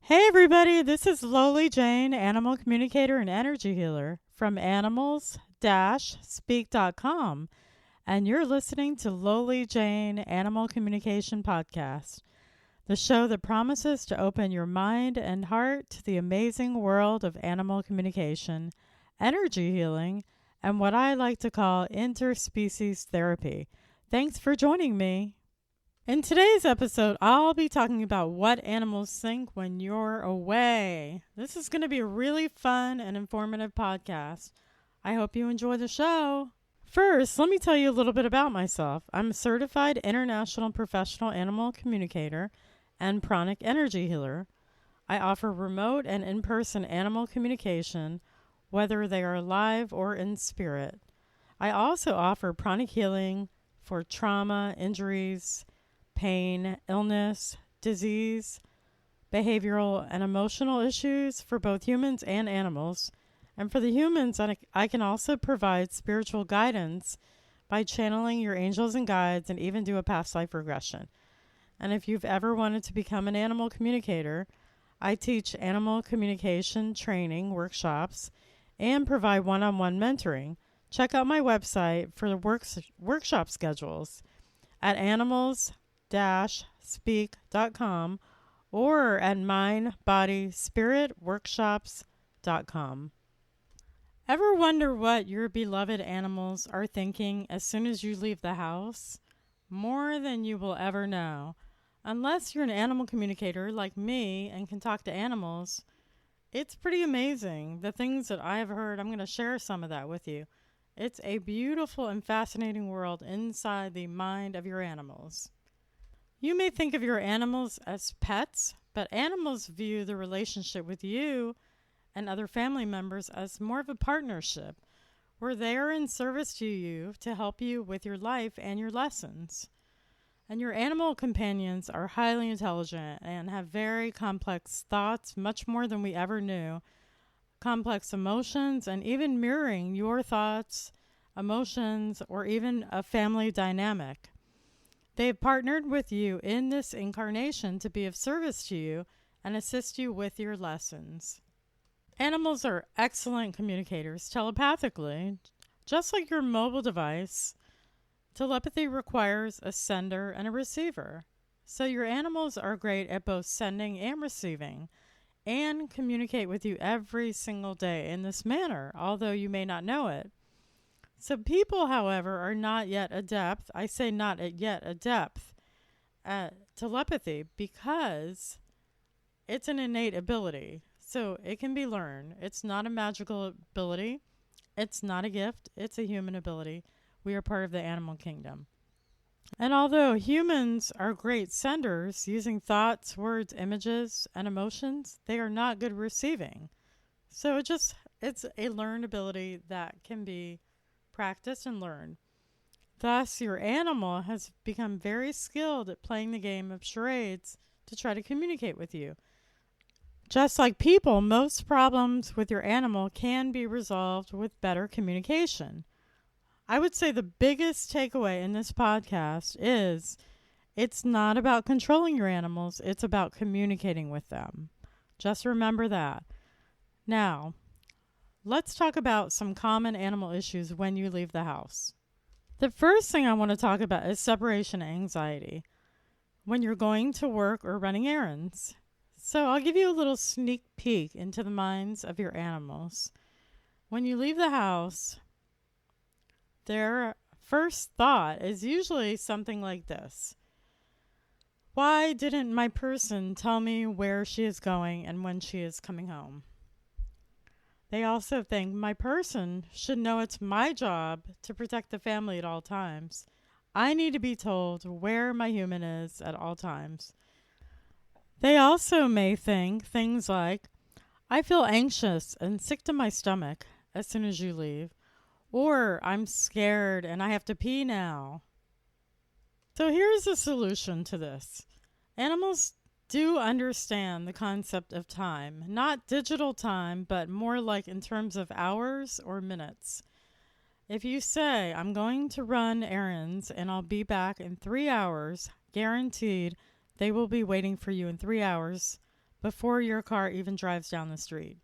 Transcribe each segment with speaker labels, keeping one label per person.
Speaker 1: Hey everybody, this is Loli Jane, animal communicator and energy healer from animals-speak.com, and you're listening to Loli Jane Animal Communication Podcast, the show that promises to open your mind and heart to the amazing world of animal communication, energy healing, and what I like to call interspecies therapy. Thanks for joining me. In today's episode, I'll be talking about what animals think when you're away. This is going to be a really fun and informative podcast. I hope you enjoy the show. First, let me tell you a little bit about myself. I'm a certified international professional animal communicator and pranic energy healer. I offer remote and in-person animal communication, whether they are live or in spirit. I also offer pranic healing for trauma, injuries, pain, illness, disease, behavioral, and emotional issues for both humans and animals. And for the humans, I can also provide spiritual guidance by channeling your angels and guides and even do a past life regression. And if you've ever wanted to become an animal communicator, I teach animal communication training workshops and provide one-on-one mentoring. Check out my website for the workshop schedules at animals-speak.com or at mindbodyspiritworkshops.com. Ever wonder what your beloved animals are thinking as soon as you leave the house? More than you will ever know. Unless you're an animal communicator like me and can talk to animals, it's pretty amazing. The things that I have heard, I'm going to share some of that with you. It's a beautiful and fascinating world inside the mind of your animals. You may think of your animals as pets, but animals view the relationship with you and other family members as more of a partnership, where they are in service to you to help you with your life and your lessons. And your animal companions are highly intelligent and have very complex thoughts, much more than we ever knew, complex emotions, and even mirroring your thoughts, emotions, or even a family dynamic. They've partnered with you in this incarnation to be of service to you and assist you with your lessons. Animals are excellent communicators telepathically. Just like your mobile device, telepathy requires a sender and a receiver. So your animals are great at both sending and receiving, and communicate with you every single day in this manner, although you may not know it. So people, however, are not yet adept, I say not yet adept, at telepathy because it's an innate ability. So it can be learned. It's not a magical ability. It's not a gift. It's a human ability. We are part of the animal kingdom. And although humans are great senders using thoughts, words, images, and emotions, they are not good receiving. So it's a learned ability that can be practiced and learned. Thus, your animal has become very skilled at playing the game of charades to try to communicate with you. Just like people, most problems with your animal can be resolved with better communication. I would say the biggest takeaway in this podcast is it's not about controlling your animals, it's about communicating with them. Just remember that. Now, let's talk about some common animal issues when you leave the house. The first thing I want to talk about is separation anxiety when you're going to work or running errands. So I'll give you a little sneak peek into the minds of your animals. When you leave the house, their first thought is usually something like this: why didn't my person tell me where she is going and when she is coming home? They also think my person should know it's my job to protect the family at all times. I need to be told where my human is at all times. They also may think things like, I feel anxious and sick to my stomach as soon as you leave, or I'm scared and I have to pee now. So here's a solution to this. Animals do understand the concept of time, not digital time, but more like in terms of hours or minutes. If you say, I'm going to run errands and I'll be back in 3 hours, guaranteed they will be waiting for you in 3 hours before your car even drives down the street.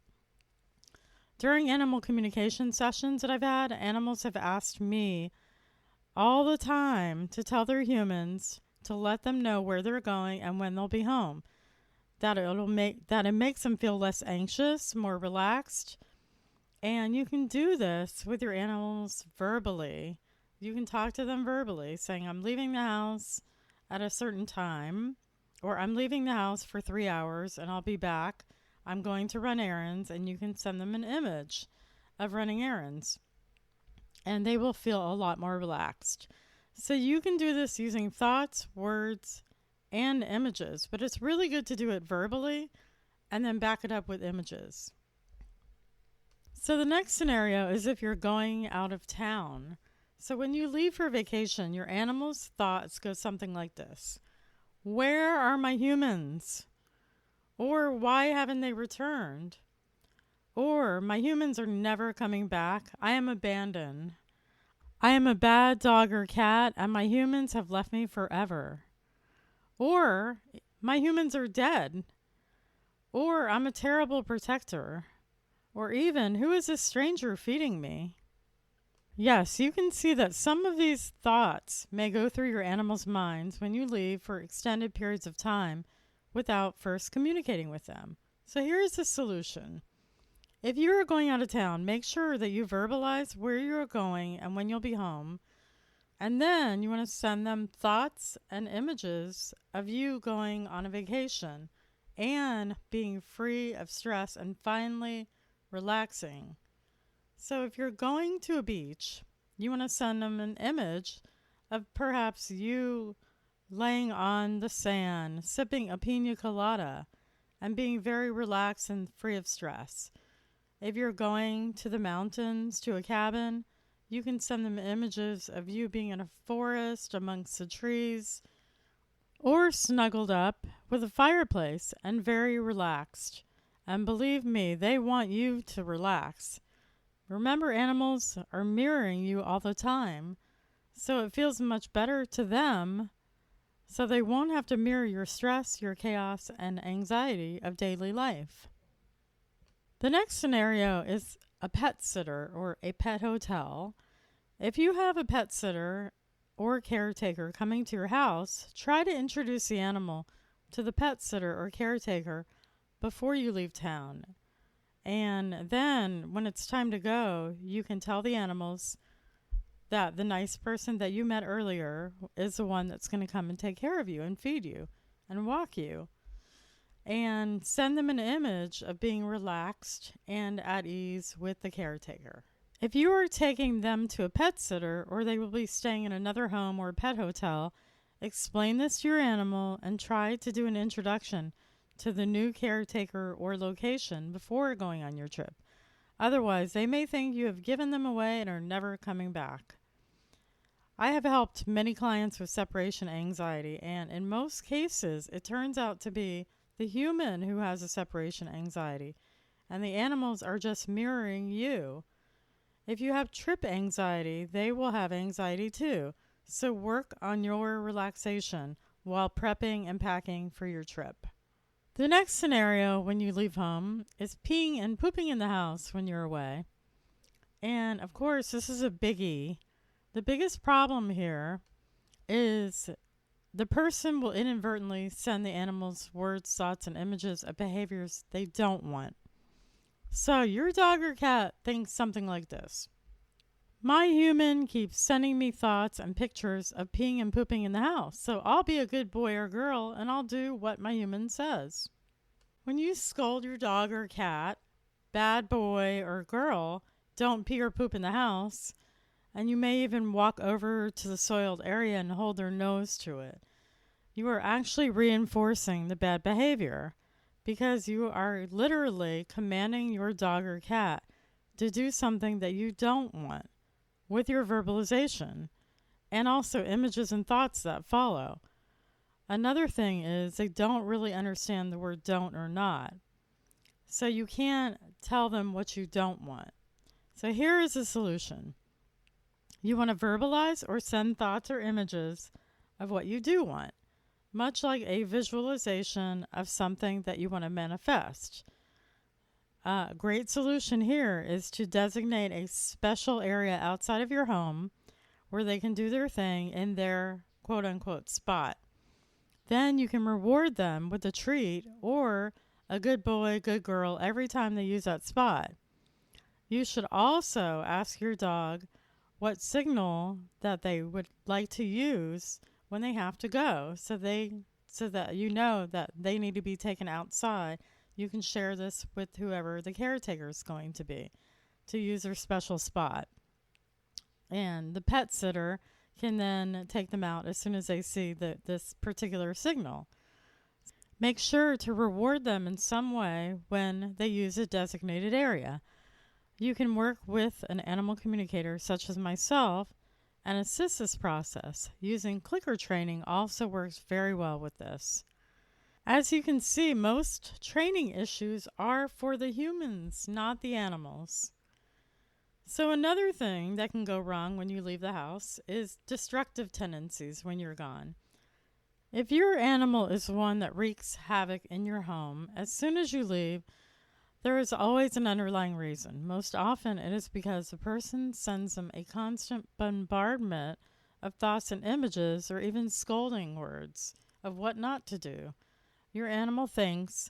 Speaker 1: During animal communication sessions that I've had, animals have asked me all the time to tell their humans to let them know where they're going and when they'll be home. That it makes them feel less anxious, more relaxed. And you can do this with your animals verbally. You can talk to them verbally, saying, I'm leaving the house at a certain time, or I'm leaving the house for 3 hours and I'll be back. I'm going to run errands, and you can send them an image of running errands. And they will feel a lot more relaxed. So you can do this using thoughts, words, and images, but it's really good to do it verbally and then back it up with images. So the next scenario is if you're going out of town. So when you leave for vacation, your animal's thoughts go something like this. Where are my humans? Or why haven't they returned? Or my humans are never coming back. I am abandoned. I am a bad dog or cat, and my humans have left me forever. Or my humans are dead. Or I'm a terrible protector. Or even, who is this stranger feeding me? Yes, you can see that some of these thoughts may go through your animal's minds when you leave for extended periods of time without first communicating with them. So here's the solution. If you are going out of town, make sure that you verbalize where you're going and when you'll be home. And then you want to send them thoughts and images of you going on a vacation and being free of stress and finally relaxing. So if you're going to a beach, you want to send them an image of perhaps you laying on the sand, sipping a pina colada, and being very relaxed and free of stress. If you're going to the mountains, to a cabin, you can send them images of you being in a forest amongst the trees, or snuggled up with a fireplace and very relaxed. And believe me, they want you to relax. Remember, animals are mirroring you all the time, so it feels much better to them, so they won't have to mirror your stress, your chaos, and anxiety of daily life. The next scenario is a pet sitter or a pet hotel. If you have a pet sitter or caretaker coming to your house, try to introduce the animal to the pet sitter or caretaker before you leave town. And then when it's time to go, you can tell the animals that the nice person that you met earlier is the one that's going to come and take care of you and feed you and walk you. And send them an image of being relaxed and at ease with the caretaker. If you are taking them to a pet sitter or they will be staying in another home or a pet hotel, explain this to your animal and try to do an introduction to the new caretaker or location before going on your trip. Otherwise, they may think you have given them away and are never coming back. I have helped many clients with separation anxiety, and in most cases, it turns out to be the human who has a separation anxiety, and the animals are just mirroring you. If you have trip anxiety, they will have anxiety too. So work on your relaxation while prepping and packing for your trip. The next scenario when you leave home is peeing and pooping in the house when you're away. And of course, this is a biggie. The biggest problem here is the person will inadvertently send the animals words, thoughts, and images of behaviors they don't want. So your dog or cat thinks something like this. My human keeps sending me thoughts and pictures of peeing and pooping in the house, so I'll be a good boy or girl and I'll do what my human says. When you scold your dog or cat, bad boy or girl, don't pee or poop in the house, and you may even walk over to the soiled area and hold their nose to it, you are actually reinforcing the bad behavior because you are literally commanding your dog or cat to do something that you don't want with your verbalization and also images and thoughts that follow. Another thing is they don't really understand the word don't or not. So you can't tell them what you don't want. So here is a solution. You want to verbalize or send thoughts or images of what you do want. much like a visualization of something that you want to manifest. A great solution here is to designate a special area outside of your home where they can do their thing in their quote unquote spot. Then you can reward them with a treat or a good boy, good girl every time they use that spot. You should also ask your dog what signal that they would like to use when they have to go, so that you know that they need to be taken outside. You can share this with whoever the caretaker is going to be to use their special spot. And the pet sitter can then take them out as soon as they see this particular signal. Make sure to reward them in some way when they use a designated area. You can work with an animal communicator such as myself and assist this process. Using clicker training also works very well with this. As you can see, most training issues are for the humans, not the animals. So another thing that can go wrong when you leave the house is destructive tendencies when you're gone. If your animal is one that wreaks havoc in your home, as soon as you leave, there is always an underlying reason. Most often it is because the person sends them a constant bombardment of thoughts and images or even scolding words of what not to do. Your animal thinks,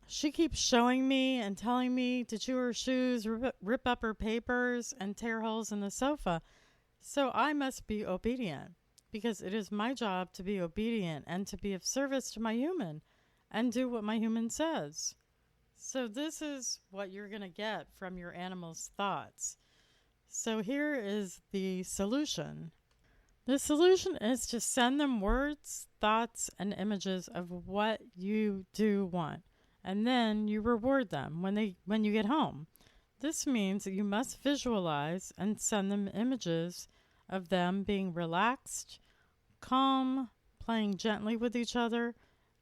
Speaker 1: she keeps showing me and telling me to chew her shoes, rip up her papers, and tear holes in the sofa. So I must be obedient, because it is my job to be obedient and to be of service to my human and do what my human says. So this is what you're going to get from your animal's thoughts. So here is the solution. The solution is to send them words, thoughts, and images of what you do want. And then you reward them when you get home. This means that you must visualize and send them images of them being relaxed, calm, playing gently with each other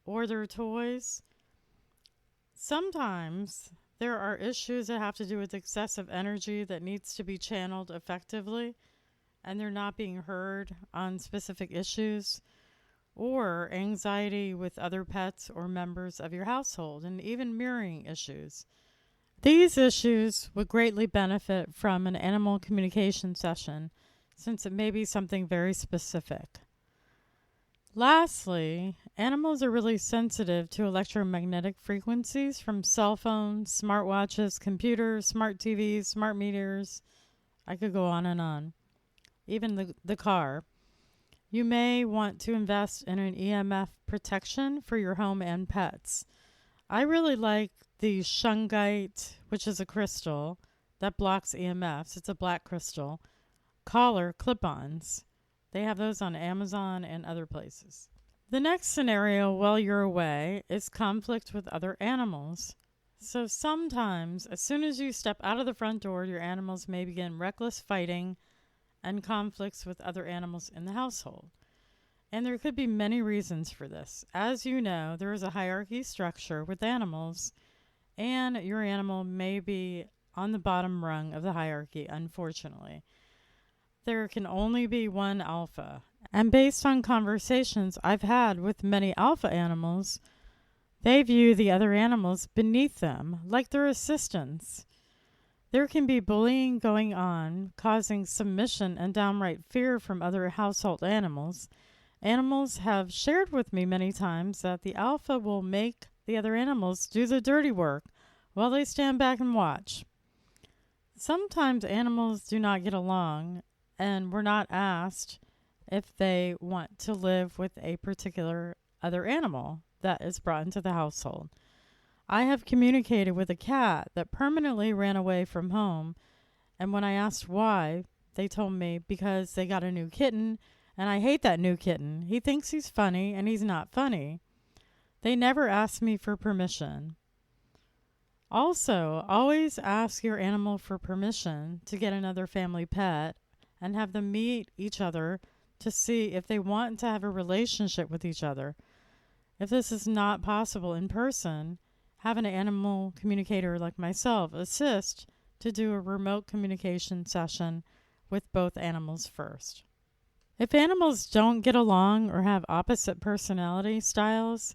Speaker 1: or their toys. Sometimes there are issues that have to do with excessive energy that needs to be channeled effectively, and they're not being heard on specific issues, or anxiety with other pets or members of your household, and even mirroring issues. These issues would greatly benefit from an animal communication session, since it may be something very specific. Lastly, animals are really sensitive to electromagnetic frequencies from cell phones, smartwatches, computers, smart TVs, smart meters. I could go on and on. Even the car. You may want to invest in an EMF protection for your home and pets. I really like the shungite, which is a crystal that blocks EMFs. It's a black crystal. Collar clip-ons. They have those on Amazon and other places. The next scenario while you're away is conflict with other animals. So sometimes, as soon as you step out of the front door, your animals may begin reckless fighting and conflicts with other animals in the household. And there could be many reasons for this. As you know, there is a hierarchy structure with animals, and your animal may be on the bottom rung of the hierarchy, unfortunately. There can only be one alpha. And based on conversations I've had with many alpha animals, they view the other animals beneath them, like their assistants. There can be bullying going on, causing submission and downright fear from other household animals. Animals have shared with me many times that the alpha will make the other animals do the dirty work while they stand back and watch. Sometimes animals do not get along, and we're not asked if they want to live with a particular other animal that is brought into the household. I have communicated with a cat that permanently ran away from home, and when I asked why, they told me because they got a new kitten, and I hate that new kitten. He thinks he's funny, and he's not funny. They never asked me for permission. Also, always ask your animal for permission to get another family pet and have them meet each other to see if they want to have a relationship with each other. If this is not possible in person, have an animal communicator like myself assist to do a remote communication session with both animals first. If animals don't get along or have opposite personality styles,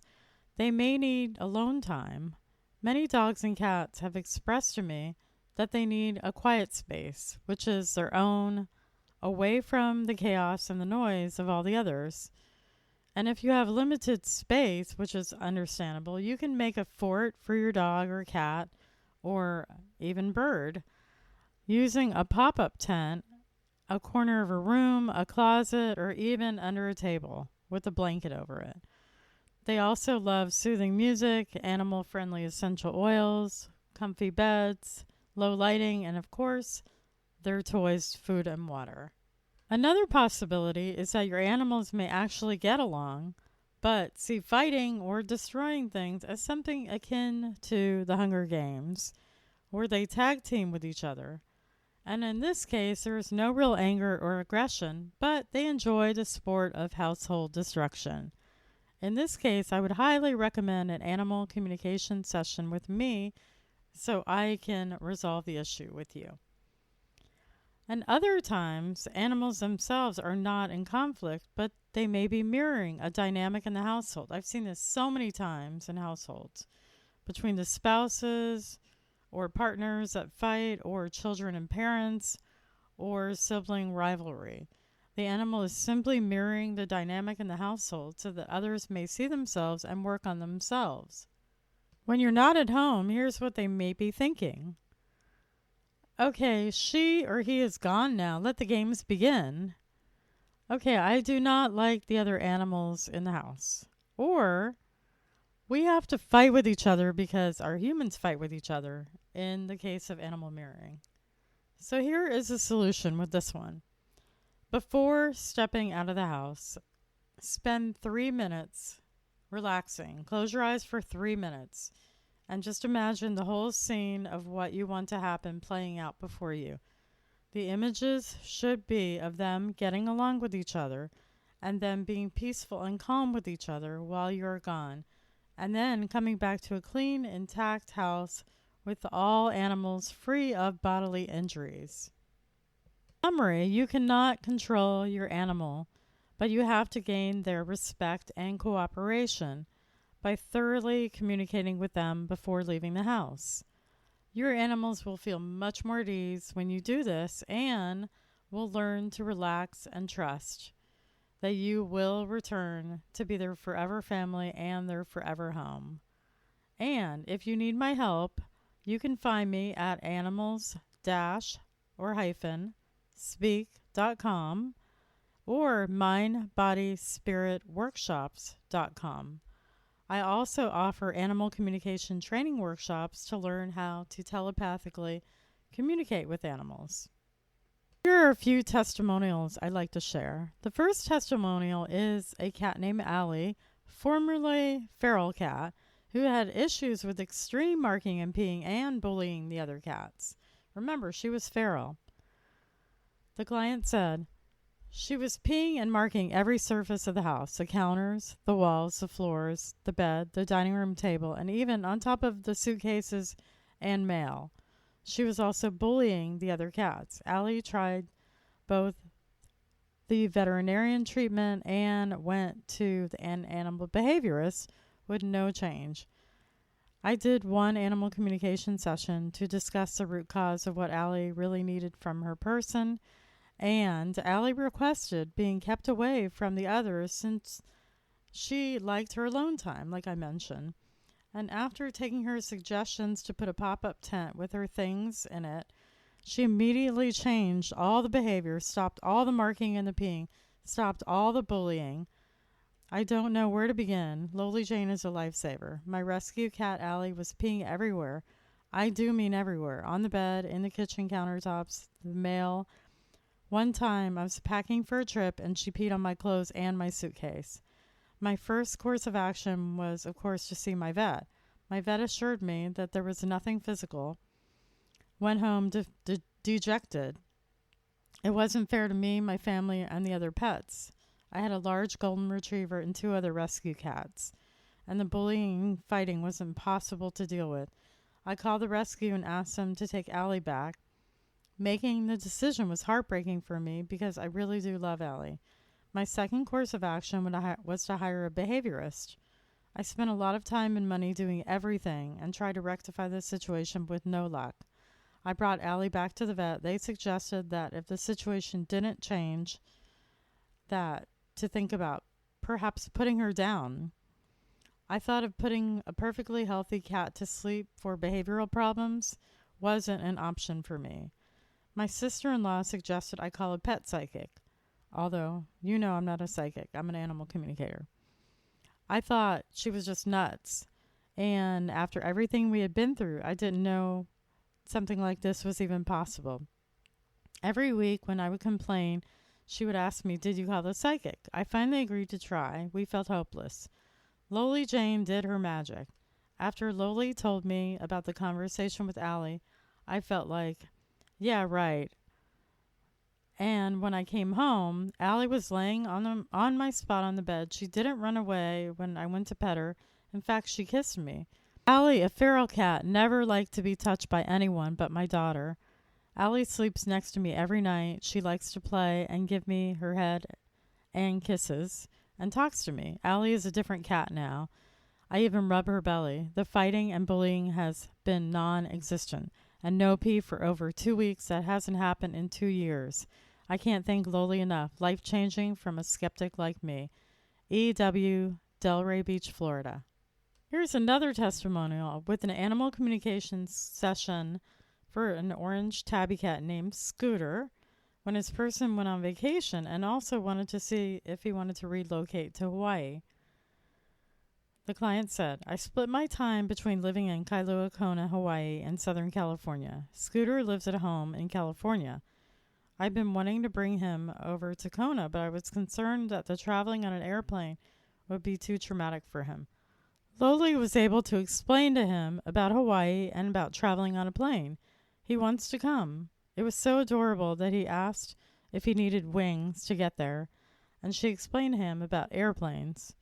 Speaker 1: they may need alone time. Many dogs and cats have expressed to me that they need a quiet space, which is their own, away from the chaos and the noise of all the others. And if you have limited space, which is understandable, you can make a fort for your dog or cat or even bird using a pop up tent, a corner of a room, a closet, or even under a table with a blanket over it. They also love soothing music, animal friendly essential oils, comfy beds, low lighting, and of course, their toys, food, and water. Another possibility is that your animals may actually get along, but see fighting or destroying things as something akin to the Hunger Games, where they tag team with each other. And in this case, there is no real anger or aggression, but they enjoy the sport of household destruction. In this case, I would highly recommend an animal communication session with me so I can resolve the issue with you. And other times, animals themselves are not in conflict, but they may be mirroring a dynamic in the household. I've seen this so many times in households between the spouses or partners that fight, or children and parents, or sibling rivalry. The animal is simply mirroring the dynamic in the household so that others may see themselves and work on themselves. When you're not at home, here's what they may be thinking. Okay, she or he is gone now. Let the games begin. Okay, I do not like the other animals in the house. Or we have to fight with each other because our humans fight with each other in the case of animal mirroring. So here is a solution with this one. Before stepping out of the house, spend 3 minutes relaxing. Close your eyes for 3 minutes and just imagine the whole scene of what you want to happen playing out before you. The images should be of them getting along with each other and them being peaceful and calm with each other while you're gone, and then coming back to a clean, intact house with all animals free of bodily injuries. Summary: you cannot control your animal, but you have to gain their respect and cooperation by thoroughly communicating with them before leaving the house. Your animals will feel much more at ease when you do this and will learn to relax and trust that you will return to be their forever family and their forever home. And if you need my help, you can find me at animals-speak.com or mindbodyspiritworkshops.com. I also offer animal communication training workshops to learn how to telepathically communicate with animals. Here are a few testimonials I'd like to share. The first testimonial is a cat named Allie, formerly feral cat, who had issues with extreme marking and peeing and bullying the other cats. Remember, she was feral. The client said, she was peeing and marking every surface of the house, the counters, the walls, the floors, the bed, the dining room table, and even on top of the suitcases and mail. She was also bullying the other cats. Allie tried both the veterinarian treatment and went to an animal behaviorist with no change. I did one animal communication session to discuss the root cause of what Allie really needed from her person, and Allie requested being kept away from the others since she liked her alone time, like I mentioned. And after taking her suggestions to put a pop-up tent with her things in it, she immediately changed all the behavior, stopped all the marking and the peeing, stopped all the bullying. I don't know where to begin. Lowly Jane is a lifesaver. My rescue cat, Allie, was peeing everywhere. I do mean everywhere. On the bed, in the kitchen countertops, the mail. One time, I was packing for a trip, and she peed on my clothes and my suitcase. My first course of action was, of course, to see my vet. My vet assured me that there was nothing physical. Went home dejected. It wasn't fair to me, my family, and the other pets. I had a large golden retriever and 2 other rescue cats, and the bullying and fighting was impossible to deal with. I called the rescue and asked them to take Allie back. Making the decision was heartbreaking for me because I really do love Allie. My second course of action was to hire a behaviorist. I spent a lot of time and money doing everything and tried to rectify the situation with no luck. I brought Allie back to the vet. They suggested that if the situation didn't change, that to think about perhaps putting her down. I thought of putting a perfectly healthy cat to sleep for behavioral problems wasn't an option for me. My sister-in-law suggested I call a pet psychic, although I'm not a psychic. I'm an animal communicator. I thought she was just nuts, and after everything we had been through, I didn't know something like this was even possible. Every week when I would complain, she would ask me, "Did you call the psychic?" I finally agreed to try. We felt hopeless. Loli Jane did her magic. After Loli told me about the conversation with Allie, I felt like, yeah, right. And when I came home, Allie was laying on my spot on the bed. She didn't run away when I went to pet her. In fact, she kissed me. Allie, a feral cat, never liked to be touched by anyone but my daughter. Allie sleeps next to me every night. She likes to play and give me her head and kisses and talks to me. Allie is a different cat now. I even rub her belly. The fighting and bullying has been non-existent, and no pee for over 2 weeks. That hasn't happened in 2 years. I can't thank Loli enough. Life-changing from a skeptic like me. E.W., Delray Beach, Florida. Here's another testimonial with an animal communications session for an orange tabby cat named Scooter when his person went on vacation and also wanted to see if he wanted to relocate to Hawaii. The client said, "I split my time between living in Kailua Kona, Hawaii, and Southern California. Scooter lives at home in California. I've been wanting to bring him over to Kona, but I was concerned that the traveling on an airplane would be too traumatic for him. Loli was able to explain to him about Hawaii and about traveling on a plane. He wants to come. It was so adorable that he asked if he needed wings to get there, and she explained to him about airplanes.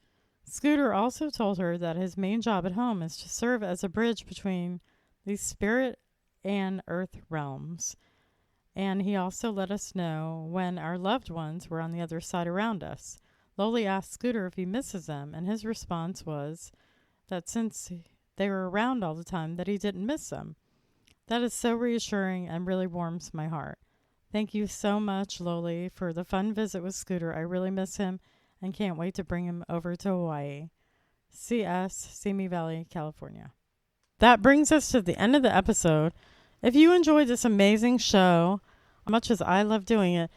Speaker 1: Scooter also told her that his main job at home is to serve as a bridge between the spirit and earth realms. And he also let us know when our loved ones were on the other side around us. Loli asked Scooter if he misses them, and his response was that since they were around all the time, that he didn't miss them. That is so reassuring and really warms my heart. Thank you so much, Loli, for the fun visit with Scooter. I really miss him and can't wait to bring him over to Hawaii. CS, Simi Valley, California." That brings us to the end of the episode. If you enjoyed this amazing show, as much as I love doing it,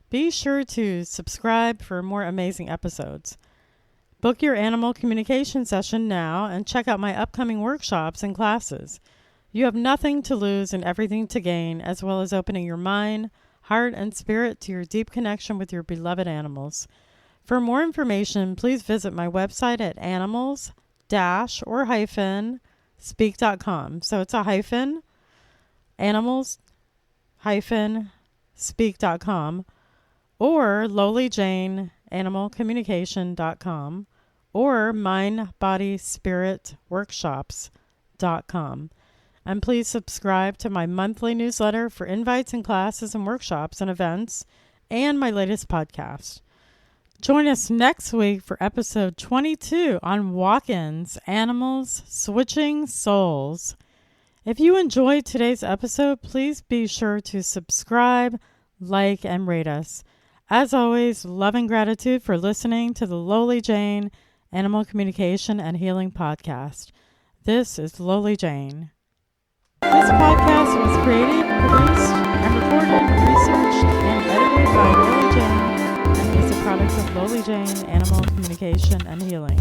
Speaker 1: be sure to subscribe for more amazing episodes. Book your animal communication session now and check out my upcoming workshops and classes. You have nothing to lose and everything to gain, as well as opening your mind, heart, and spirit to your deep connection with your beloved animals. For more information, please visit my website at animals-speak.com. So it's a hyphen, animals-speak.com, or LoliJaneAnimalCommunication.com, or MindBodySpiritWorkshops.com. And please subscribe to my monthly newsletter for invites and classes and workshops and events, and my latest podcast. Join us next week for episode 22 on walk-ins, animals, switching souls. If you enjoyed today's episode, please be sure to subscribe, like, and rate us. As always, love and gratitude for listening to the Loli Jane Animal Communication and Healing Podcast. This is Loli Jane. This podcast was created, produced, and recorded, researched, and edited by Loli Jane and is a product of Loli Jane Animal Communication and Healing.